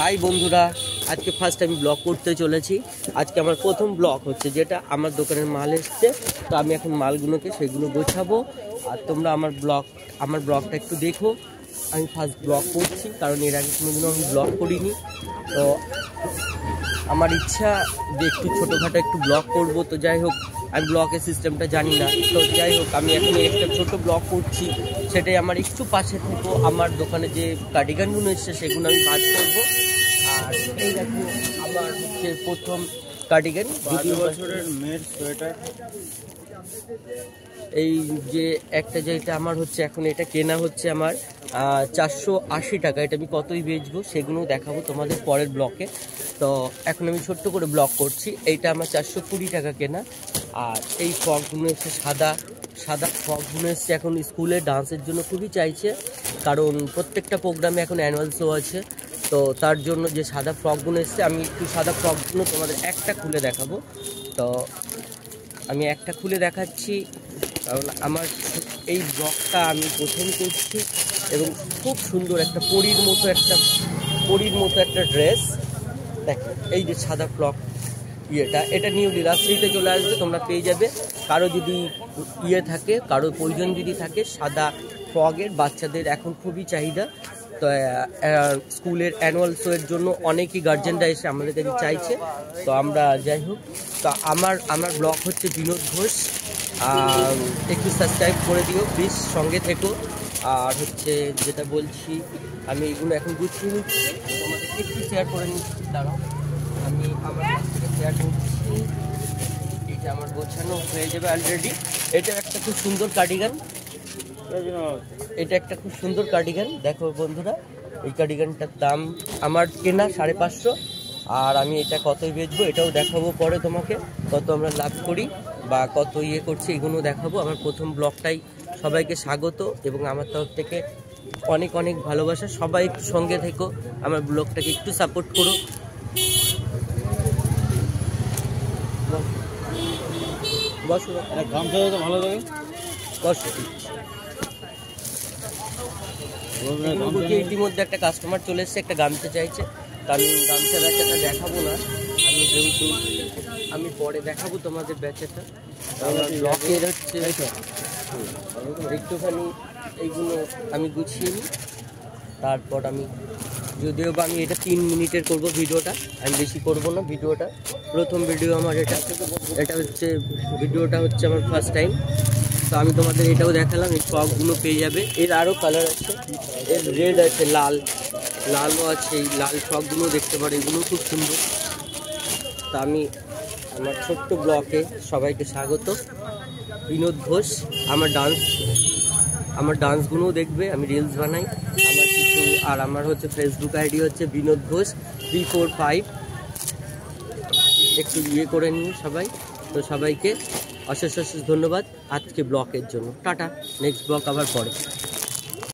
High বন্ধুরা, আজকে first আমি ব্লগ করতে চলেছি। আজকে আমার প্রথম ব্লগ হচ্ছে, যেটা আমার দোকানের মাল এসছে। তো আমি এখন মালগুলোকে সেগুলো গোছাবো। আর তোমরা আমার ব্লগটা একটু দেখো। আমি ফার্স্ট ব্লগ করছি, কারণ এর আগে কোনোদিনও আমি ব্লগ করিনি। তো আমার ইচ্ছা যে একটু ছোটোখাটো একটু ব্লগ করব। তো যাই হোক, আমি ব্লগের সিস্টেমটা জানি না। তো যাই হোক, আমি এখন একটা ছোটো ব্লগ করছি, সেটাই আমার একটু পাশে থেকে আমার দোকানে যে কার্ডিগানগুলো এসছে সেগুলো আমি বাদ করবো। আর এই দেখো, আমার হচ্ছে প্রথম কার্ডিগান, 2 বছরের মেয়ের সোয়েটার। এই যে একটা যেটা আমার হচ্ছে এখন, এটা কেনা হচ্ছে আমার 480 টাকা। এটা আমি কতই বেচবো সেগুলো দেখাবো তোমাদের পরের ব্লকে। তো এখন আমি ছোট্ট করে ব্লগ করছি। এইটা আমার 420 টাকা কেনা। আর এই ফ্রকগুলো এসে সাদা ফ্রকগুলো এসছে এখন স্কুলে ডান্সের জন্য খুবই চাইছে, কারণ প্রত্যেকটা প্রোগ্রামে এখন অ্যানুয়াল শো আছে। তো তার জন্য যে সাদা ফ্রকগুলো এসছে, আমি একটু সাদা ফ্রকগুলো তোমাদের একটা খুলে দেখাবো। তো আমি একটা খুলে দেখাচ্ছি, কারণ আমার এই ব্লগটা আমি প্রথম করছি। এবং খুব সুন্দর একটা পরীর মতো একটা ড্রেস। দেখো, এই যে সাদা ফ্রক, এটা নিউ রাজশাহীতে চলে আসবে, তোমরা পেয়ে যাবে। কারো যদি থাকে, কারো প্রয়োজন যদি থাকে সাদা ফ্রকের, বাচ্চাদের এখন খুবই চাহিদা। তো স্কুলের অ্যানুয়াল শো এর জন্য অনেকই গার্জেনরা এসে আমাদের কাছে চাইছে। তো আমরা যাই হোক, তো আমার ব্লগ হচ্ছে বিনোদ ঘোষ। একটু সাবস্ক্রাইব করে দিও প্লিজ, সঙ্গে থেকো। আর হচ্ছে যেটা বলছি, আমি এগুলো এখন গুছিয়ে নিচ্ছি, তোমাদের একটু শেয়ার করে নিচ্ছি। দাঁড়াও, আমি আমার শেয়ার করছি। এটা আমার গোছানো হয়ে যাবে অলরেডি। এটা একটা খুব সুন্দর কার্ডিগান। দেখো বন্ধুরা, এই কার্ডিগানটার দাম আমার কেনা 550। আর আমি এটা কতই বেচবো এটাও দেখাবো পরে তোমাকে, কত আমরা লাভ করি বা কত করছি এগুলো দেখাবো। আমার প্রথম ব্লগটাই, সবাইকে স্বাগত এবং আমার তরফ থেকে অনেক অনেক ভালোবাসা। সবাই একটু সঙ্গে থেকো, আমার ব্লগটাকে একটু সাপোর্ট করো। বসো, গামছা ভালো লাগে, বসো। ইতিমধ্যে একটা কাস্টমার চলে এসছে, একটা গামছা চাইছে। কারণ গামছা বেচাটা দেখাবো না আমি, যেহেতু আমি পরে দেখাবো তোমাদের বেচাটা। আমার ব্লকের হচ্ছে একটুখানি এইগুলো আমি গুছিয়ে নিই, তারপর আমি যদিও বা আমি এটা 3 মিনিটের করব ভিডিওটা, আমি বেশি করব না ভিডিওটা। প্রথম ভিডিও আমার ভিডিওটা হচ্ছে আমার ফার্স্ট টাইম। তো আমি তোমাদের এটাও দেখালাম, এই ফ্রকগুলো পেয়ে যাবে। এর আরও কালার আছে, এর রেড আছে, লালও আছে। এই লাল ফ্রকগুলো দেখতে পারো, এগুলো খুব সুন্দর। তা আমি আমার ছোট্ট ব্লকে সবাইকে স্বাগত। বিনোদ ঘোষ। আমার ডান্সগুলোও দেখবে, আমি রিলস বানাই আমার কিছু। আর আমার হচ্ছে ফেসবুক আইডি হচ্ছে বিনোদ ঘোষ 345। একটু করে নিই সবাই। তো সবাইকে অশেষ ধন্যবাদ আজকে ব্লগের জন্য। টাটা, নেক্সট ব্লগ আবার পরে।